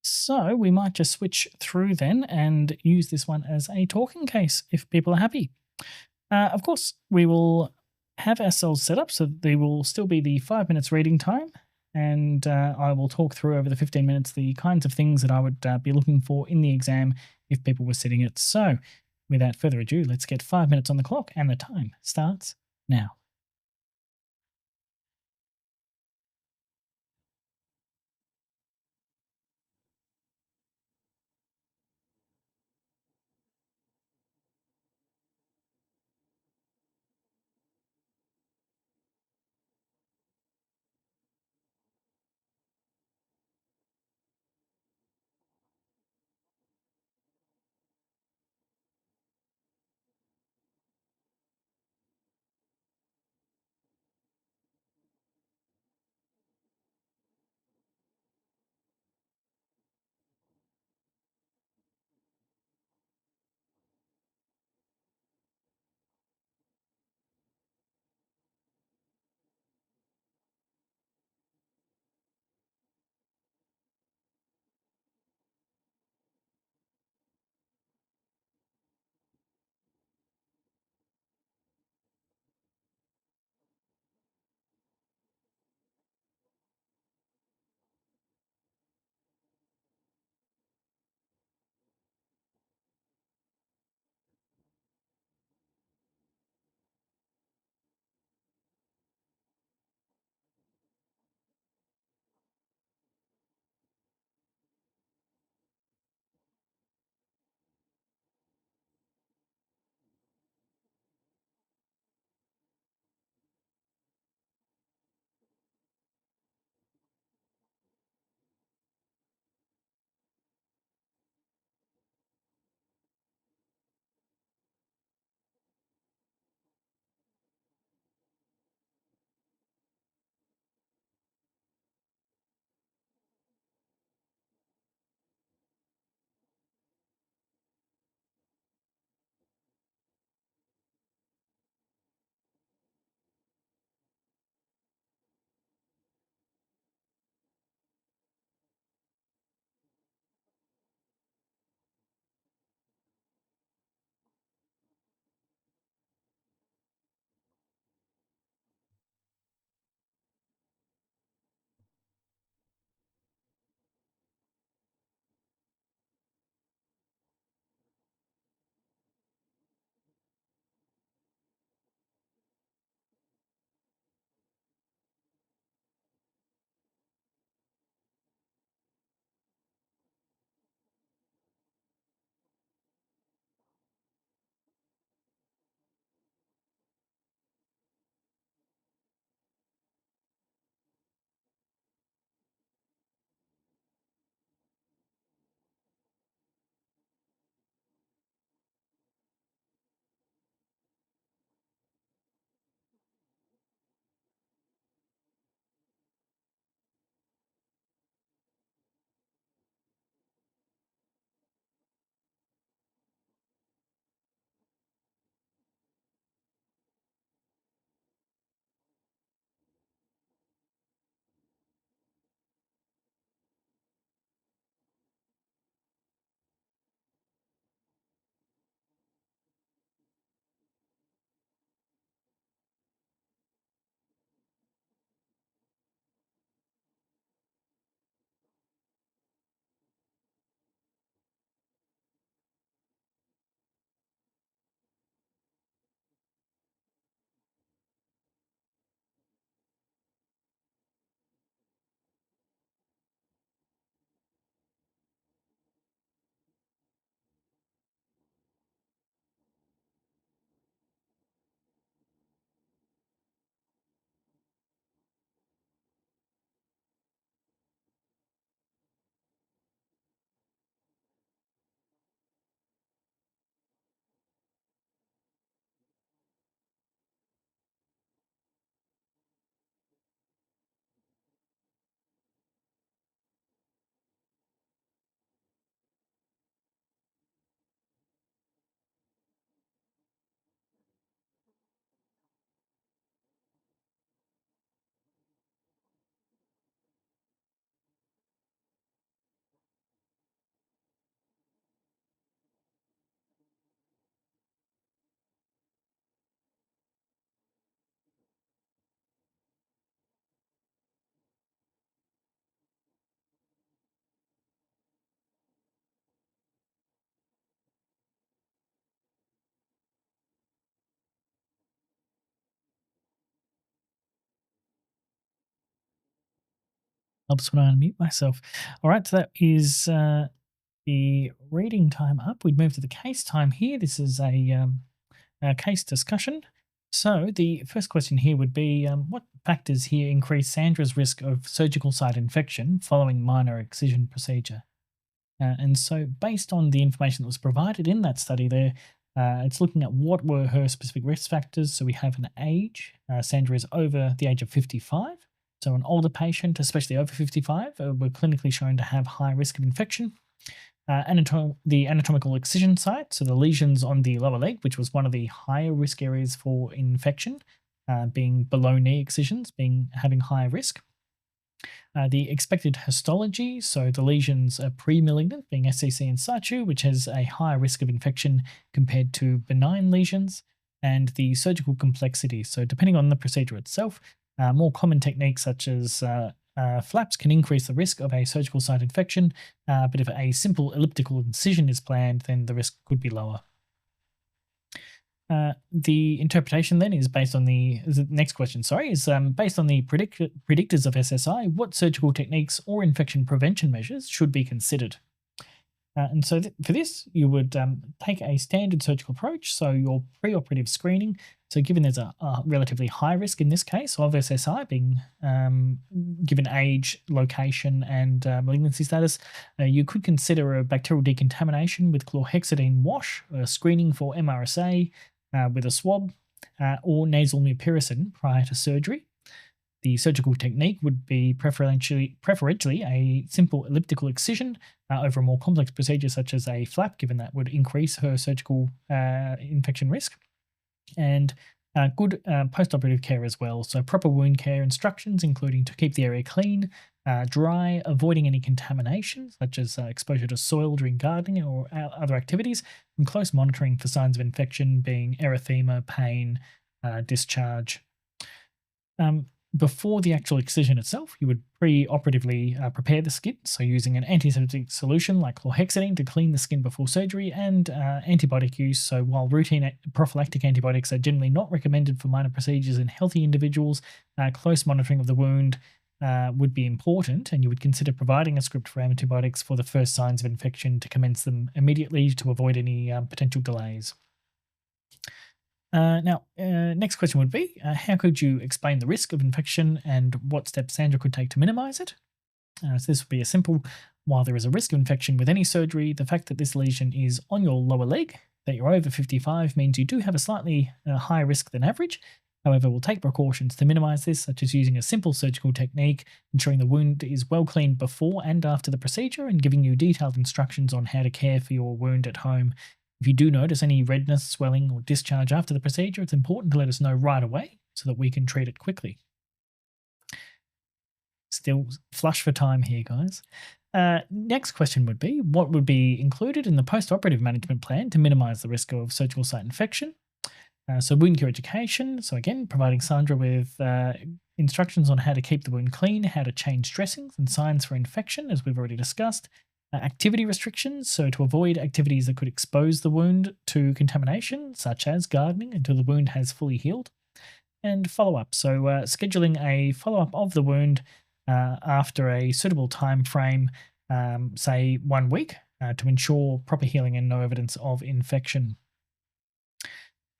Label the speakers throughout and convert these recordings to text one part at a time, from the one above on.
Speaker 1: So we might just switch through then and use this one as a talking case if people are happy. Of course, we will have ourselves set up so that there will still be the 5 minutes reading time, and I will talk through over the 15 minutes the kinds of things that I would be looking for in the exam if people were sitting it. So, without further ado, let's get 5 minutes on the clock, and the time starts now. Helps when I unmute myself. All right, so that is the reading time up. We'd move to the case time here. This is a case discussion. So the first question here would be, what factors here increase Sandra's risk of surgical site infection following minor excision procedure? And so based on the information that was provided in that study there, it's looking at what were her specific risk factors. So we have an age. Sandra is over the age of 55. So an older patient, especially over 55, were clinically shown to have high risk of infection. The anatomical excision site, so the lesions on the lower leg, which was one of the higher risk areas for infection, being below knee excisions, having higher risk. The expected histology, so the lesions are pre-malignant, being SCC in situ, which has a higher risk of infection compared to benign lesions, and the surgical complexity. So depending on the procedure itself, more common techniques such as flaps can increase the risk of a surgical site infection, but if a simple elliptical incision is planned, then the risk could be lower. The interpretation then is based on the next question, is based on the predictors of SSI, what surgical techniques or infection prevention measures should be considered? And so for this, you would take a standard surgical approach, so your preoperative screening. So given there's a relatively high risk in this case of SSI, being given age, location, and malignancy status, you could consider a bacterial decontamination with chlorhexidine wash, screening for MRSA with a swab, or nasal mupirocin prior to surgery. The surgical technique would be preferentially a simple elliptical excision over a more complex procedure such as a flap, given that would increase her surgical infection risk. And good post-operative care as well. So proper wound care instructions, including to keep the area clean, dry, avoiding any contamination, such as exposure to soil during gardening or other activities, and close monitoring for signs of infection, being erythema, pain, discharge. Before the actual excision itself, you would pre-operatively prepare the skin, so using an antiseptic solution like chlorhexidine to clean the skin before surgery, and antibiotic use. So while routine prophylactic antibiotics are generally not recommended for minor procedures in healthy individuals, close monitoring of the wound would be important, and you would consider providing a script for antibiotics for the first signs of infection to commence them immediately to avoid any potential delays. Next question would be, how could you explain the risk of infection and what steps Sandra could take to minimize it? So this would be a simple, while there is a risk of infection with any surgery, the fact that this lesion is on your lower leg, that you're over 55, means you do have a slightly higher risk than average. However, we'll take precautions to minimize this, such as using a simple surgical technique, ensuring the wound is well cleaned before and after the procedure, and giving you detailed instructions on how to care for your wound at home. If you do notice any redness, swelling, or discharge after the procedure, it's important to let us know right away so that we can treat it quickly. Still flush for time here, guys. Next question would be, what would be included in the post-operative management plan to minimize the risk of surgical site infection? So wound care education. So again, providing Sandra with instructions on how to keep the wound clean, how to change dressings, and signs for infection, as we've already discussed. Activity restrictions, so to avoid activities that could expose the wound to contamination, such as gardening until the wound has fully healed. And follow-up, so scheduling a follow-up of the wound after a suitable time frame, say 1 week, to ensure proper healing and no evidence of infection.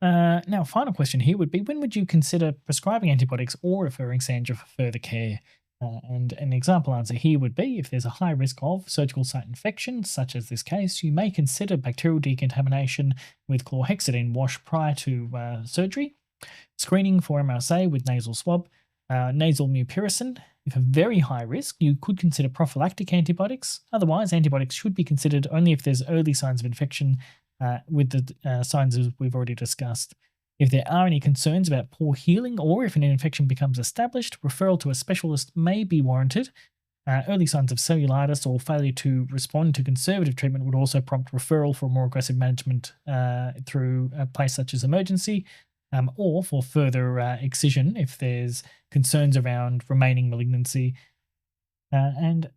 Speaker 1: Now, final question here would be, when would you consider prescribing antibiotics or referring Sandra for further care? And an example answer here would be, if there's a high risk of surgical site infection, such as this case, you may consider bacterial decontamination with chlorhexidine wash prior to surgery, screening for MRSA with nasal swab, nasal mupirocin. If a very high risk, you could consider prophylactic antibiotics. Otherwise, antibiotics should be considered only if there's early signs of infection with the signs as we've already discussed. If there are any concerns about poor healing or if an infection becomes established, referral to a specialist may be warranted. Early signs of cellulitis or failure to respond to conservative treatment would also prompt referral for more aggressive management through a place such as emergency, or for further excision if there's concerns around remaining malignancy. And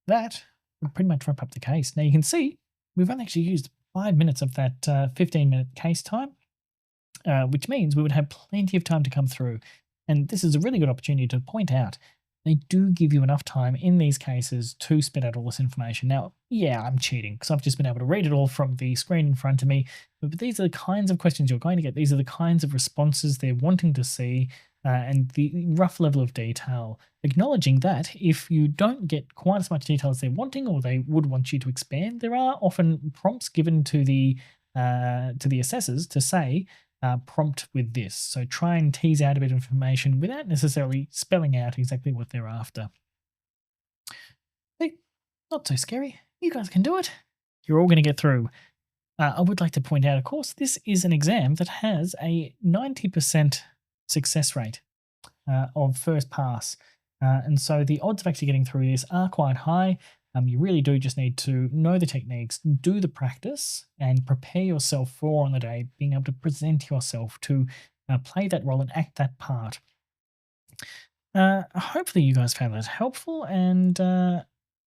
Speaker 1: that would pretty much wrap up the case. Now you can see we've only actually used 5 minutes of that 15-minute case time. Which means we would have plenty of time to come through. And this is a really good opportunity to point out they do give you enough time in these cases to spit out all this information. Now, yeah, I'm cheating because I've just been able to read it all from the screen in front of me, but these are the kinds of questions you're going to get. These are the kinds of responses they're wanting to see, and the rough level of detail, acknowledging that if you don't get quite as much detail as they're wanting, or they would want you to expand, there are often prompts given to the assessors to say, prompt with this. So try and tease out a bit of information without necessarily spelling out exactly what they're after. Hey, not so scary. You guys can do it. You're all going to get through. I would like to point out, of course, this is an exam that has a 90% success rate of first pass. And so the odds of actually getting through this are quite high. You really do just need to know the techniques, do the practice, and prepare yourself for on the day, being able to present yourself to play that role and act that part. Hopefully you guys found that helpful. And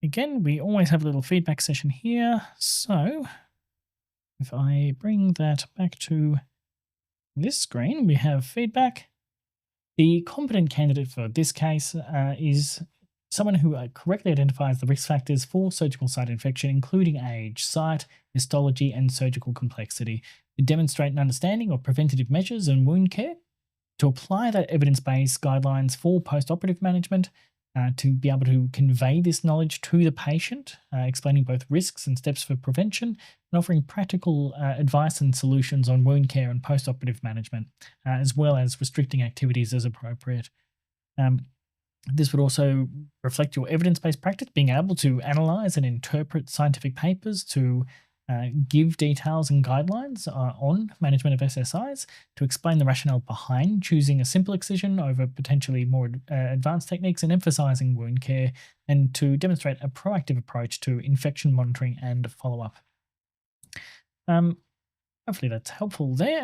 Speaker 1: again, we always have a little feedback session here. So if I bring that back to this screen, we have feedback. The competent candidate for this case is someone who correctly identifies the risk factors for surgical site infection, including age, site, histology, and surgical complexity, to demonstrate an understanding of preventative measures and wound care, to apply that evidence-based guidelines for post-operative management, to be able to convey this knowledge to the patient, explaining both risks and steps for prevention, and offering practical advice and solutions on wound care and post-operative management, as well as restricting activities as appropriate. This would also reflect your evidence-based practice, being able to analyze and interpret scientific papers, to give details and guidelines on management of SSIs, to explain the rationale behind choosing a simple excision over potentially more advanced techniques, and emphasizing wound care, and to demonstrate a proactive approach to infection monitoring and follow-up. Hopefully that's helpful there.